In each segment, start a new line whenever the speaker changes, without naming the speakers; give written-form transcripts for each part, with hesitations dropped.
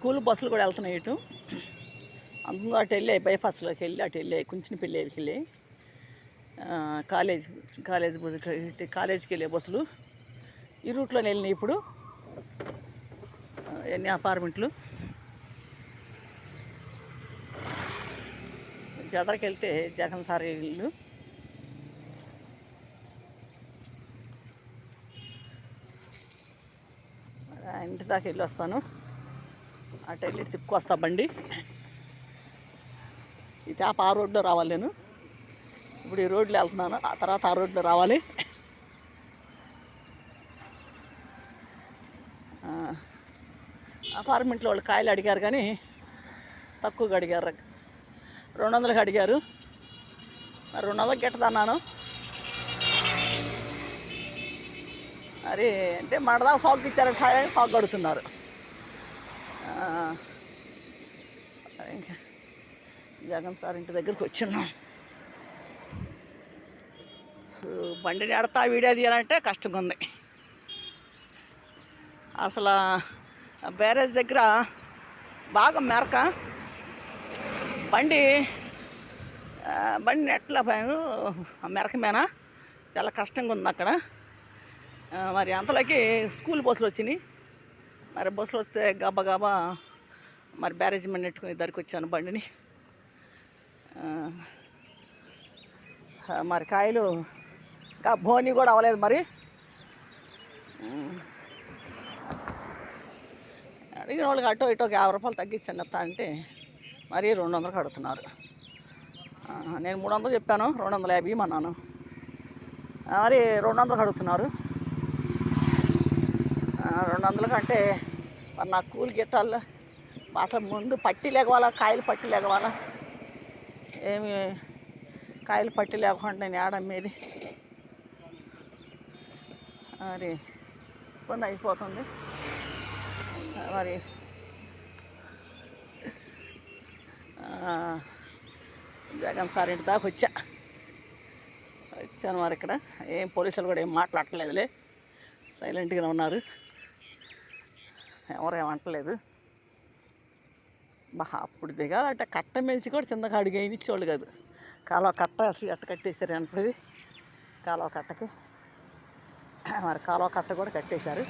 School బస్సులు కూడా వెళ్తున్నాయి ఇటు. అందులో అటు వెళ్ళాయి, బైపాస్లోకి వెళ్ళి అటు వెళ్ళాయి, కుంచినపల్లికి వెళ్ళి కాలేజీకి వెళ్ళే బస్సులు ఈ రూట్లోనే వెళ్ళినాయి. ఇప్పుడు ఎన్ని అపార్ట్మెంట్లు జాతరకి వెళ్తే జగన్ సార్ ఇల్లు. ఇంటి దాకా వెళ్ళి వస్తాను, అటు వెళ్ళి తిప్పుకొస్తా బండి. ఈ తేప ఆ రోడ్లో రావాలి నేను. ఇప్పుడు ఈ రోడ్లో వెళ్తున్నాను, ఆ తర్వాత ఆ రోడ్లో రావాలి. అపార్ట్మెంట్లో వాళ్ళు కాయలు అడిగారు కానీ తక్కువగా అడిగారు, 200కి అడిగారు. మరి 200కి గిట్టదన్నాను. మరి అంటే మనదా సాగు ఇచ్చారు, సాగు కడుతున్నారు. ఇంకా జగన్ సార్ ఇంటి దగ్గరికి వచ్చిన్నాం. బండిని ఎడతా వీడియో తీయాలంటే కష్టంగా ఉంది. అసలు బ్యారేజ్ దగ్గర బాగా మెరక, బండి ఎట్లా పోయాను ఆ మెరక మీద, చాలా కష్టంగా ఉంది అక్కడ. మరి అంతలోకి స్కూల్ బస్సులు వచ్చినాయి. మరి బస్సులు వస్తే గబా మరి బ్యారేజ్ మీద నెట్టుకుని దగ్గరికి వచ్చాను బండిని. మరి కాయలు ఇంకా బోని కూడా అవ్వలేదు. మరి అడిగిన వాళ్ళకి అటో ఇటో 50 రూపాయలు తగ్గించండి అత్త అంటే మరి 200కి అడుగుతున్నారు. నేను 300 చెప్పాను, 250 ఇమ్మన్నాను. మరి 200కి అడుగుతున్నారు. 200కి అంటే మరి నాకు కూలి గిట్టాల అసలు ముందు పట్టి లేకవాలా, కాయలు పట్టి లేకవాలా, ఏమి కాయలు పట్టి లేకుండా నేను ఏడమ్మేది. మరి ఇబ్బంది అయిపోతుంది. మరి జగన్ సార్ ఇంటి దాకా వచ్చాను. మరి ఇక్కడ ఏం పోలీసులు కూడా ఏం మాట్లాడట్లేదులే, సైలెంట్గానే ఉన్నారు, ఎవరేమంటలేదు. అప్పుడు దిగాలంటే కట్ట మేసి కూడా కిందకి అడిగి ఇచ్చేవాళ్ళు కాదు. కాలువ కట్ట అట్ట కట్టేశారు అంటది, కాలువ కట్టకి. మరి కాలువ కట్ట కూడా కట్టేశారు.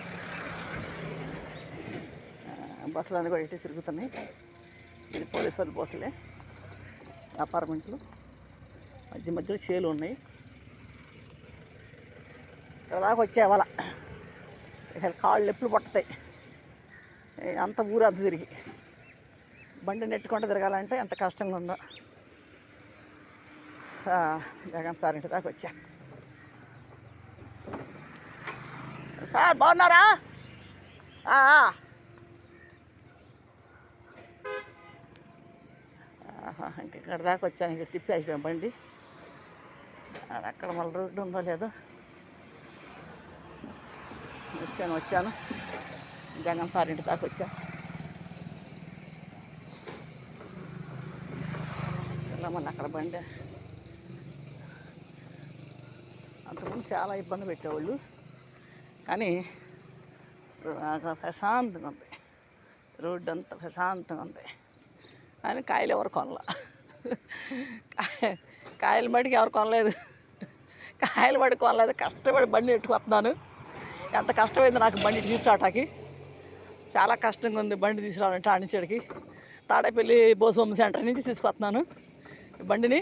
బస్సులన్నీ కూడా ఇటు తిరుగుతున్నాయి. ఇది పోలీసు వాళ్ళు బస్సులే. అపార్ట్మెంట్లు మధ్యలో చేలు ఉన్నాయి. ఇక్కడ దాకా వచ్చే వాళ్ళ కాళ్ళు ఎప్పుడు పట్టుతాయి. అంత ఊరంత తిరిగి బండి నెట్టుకుంటూ తిరగాలంటే ఎంత కష్టంగా ఉందో. జగన్ సార్ ఇంటి దాకా వచ్చా. సార్ బాగున్నారా? ఇక్కడ దాకా వచ్చాను. ఇక్కడ తిప్పేసాను బండి. అక్కడ మళ్ళీ రోడ్డు ఉందో లేదో. వచ్చాను జగన్ సార్ ఇంటి దాకా వచ్చా. మళ్ళీ అక్కడ బండి అంతకుముందు చాలా ఇబ్బంది పెట్టేవాళ్ళు, కానీ ప్రశాంతంగా ఉంది. రోడ్డు అంతా ప్రశాంతంగా ఉంది. కానీ కాయలు ఎవరు కొనలా. కాయలు మటుకు ఎవరు కొనలేదు. కష్టపడి బండి ఎట్టుకొస్తున్నాను. ఎంత కష్టమైంది నాకు బండి తీసుకురావటానికి. చాలా కష్టంగా ఉంది బండి తీసుకురావాలంటే. ఆనిచేడికి తాడేపల్లి బోసోమ్ సెంటర్ నుంచి తీసుకొస్తున్నాను బండిని.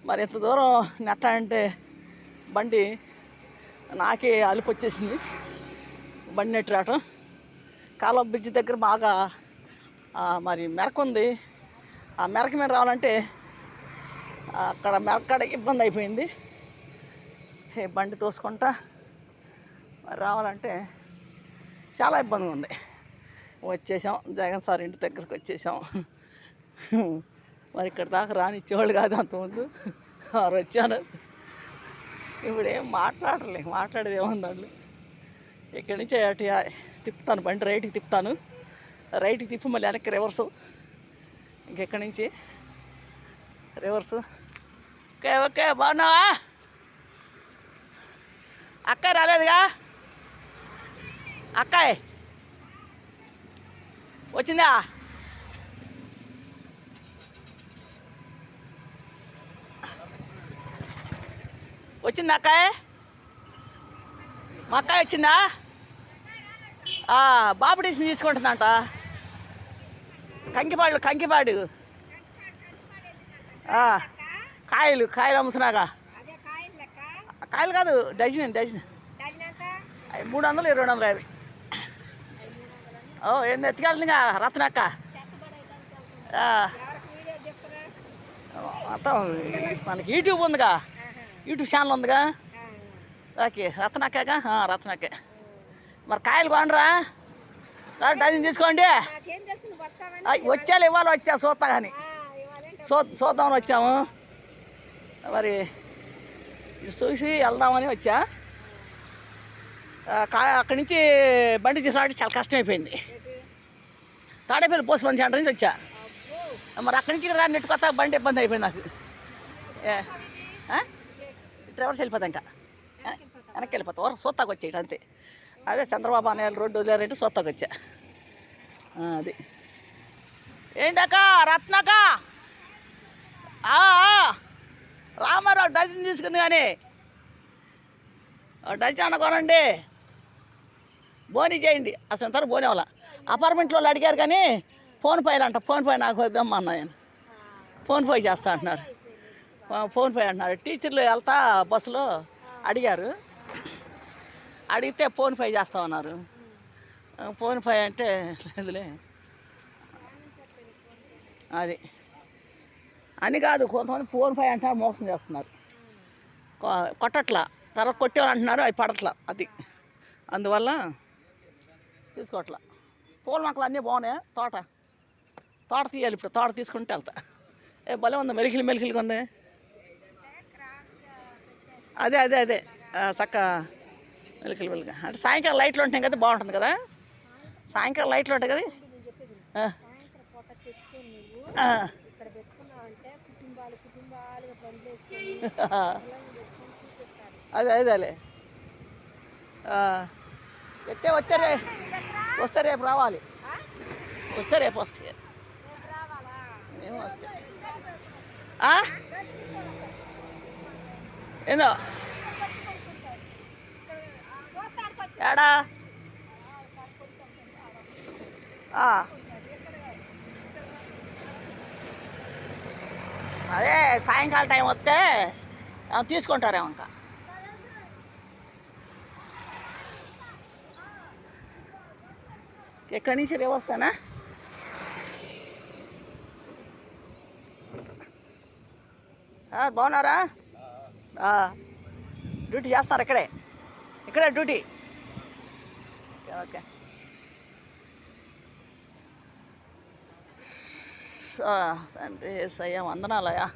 మరి ఎంత దూరం నెట్టాలంటే బండి నాకే అలుపు వచ్చేసింది. బండి నెట్టి రావటం. కాలువ బ్రిడ్జి దగ్గర బాగా మరి మెరక ఉంది. ఆ మెరక మీద రావాలంటే అక్కడ మెరకాడ ఇబ్బంది అయిపోయింది. బండి తోసుకుంటా మరి రావాలంటే చాలా ఇబ్బందిగా ఉంది. వచ్చేసాం, జగన్ సార్ ఇంటి దగ్గరికి వచ్చేసాం. మరి ఇక్కడ దాకా రానిచ్చేవాళ్ళు కాదు అంతకుముందు. వారు వచ్చాను. ఇప్పుడు ఏం మాట్లాడేది ఏముంది వాళ్ళు. ఇక్కడి నుంచి అటు తిప్పుతాను, బండి రైట్కి తిప్పుతాను. రైట్కి తిప్పి మళ్ళీ వెనక్కి రివర్సు. ఇంకెక్కడి నుంచి రివర్సు. ఓకే బాగున్నావా? అక్కాయ్ రాలేదుగా? అక్కాయ్ వచ్చిందా? వచ్చిందా అక్కాయ్? మా అక్కాయ వచ్చిందా? బాబు టీసీ తీసుకుంటుందంట. కంకిపాడు కాయలు అమ్ముతున్నాగా. కాయలు కాదు, డజన్ 300, 250. ఏంది ఎత్తుకెళ్తుందిగా రత్నక్క. మొత్తం మనకి యూట్యూబ్ ఉందిగా, యూట్యూబ్ ఛానల్ ఉందిగా. ఓకే, రత్నక్కగా. రత్నక్కే. మరి కాయలు కొనరా? డజన్ తీసుకోండి. వచ్చాలి, ఇవ్వాలి. చూస్తా కానీ చూద్దామని వచ్చాము. మరి చూసి వెళ్దామని వచ్చా. అక్కడి నుంచి బండి తీసుకురావడానికి చాలా కష్టమైపోయింది. తాడేపల్లి పోస్ట్ సెంటర్ నుంచి వచ్చా. మరి అక్కడి నుంచి ఇక్కడ నెట్టుకొస్తా బండి ఇబ్బంది అయిపోయింది నాకు. డ్రైవర్స్ వెళ్ళిపోతా, ఇంకా వెనక్కి వెళ్ళిపోతా. సూత్తాకు వచ్చేట అంతే. అదే చంద్రబాబు అన్నయ్య రోడ్డు వదిలేరంటే సూత్తాకు వచ్చా. అది ఏంటక్క రత్నక్క, రామారావు డజన్ తీసుకుంది కానీ డజన్ కొనండి, బోనీ చేయండి. అసలు ఎంత బోనీ అవ్వాల. అపార్ట్మెంట్లో వాళ్ళు అడిగారు కానీ ఫోన్పే అంట. ఫోన్పే నాకు వద్దమ్మా అన్నాయని ఫోన్పే చేస్తా అంటున్నారు. ఫోన్పే అంటున్నారు. టీచర్లు వెళ్తా బస్సులో అడిగారు, అడిగితే ఫోన్పే చేస్తామన్నారు. ఫోన్పే అంటే లేదులే. అది అని కాదు, కొంతమంది ఫోన్పే అంటారు, మోసం చేస్తున్నారు. కొట్టట్లా, తర్వాత కొట్టేవాళ్ళు అంటున్నారు, అవి పడట్లా. అది అందువల్ల తీసుకోవట్లా. పూల మొక్కలు అన్నీ బాగున్నాయి. తోట తీయాలి ఇప్పుడు. తోట తీసుకుంటే వెళ్తా. భలే ఉంది, మెలికలుగా ఉంది. అదే చక్క మెలికలుగా. అంటే సాయంకాలం లైట్లు ఉంటాయి కదా, బాగుంటుంది కదా. సాయంకాలం లైట్లు ఉంటాయి కదా. అదేలే. వస్తే రేపు రావాలి. రేపు వస్తే మేము వస్తే ఏందో ఏడా అదే సాయంకాలం టైం వస్తే తీసుకుంటారేమో. ఇంకా ఎక్కడి నుంచి రేపు వస్తానా? బాగున్నారా? డ్యూటీ చేస్తున్నారు ఇక్కడే డ్యూటీ. ఓకే. తండ్రి ఏసయ్య వందనాలయ్యా.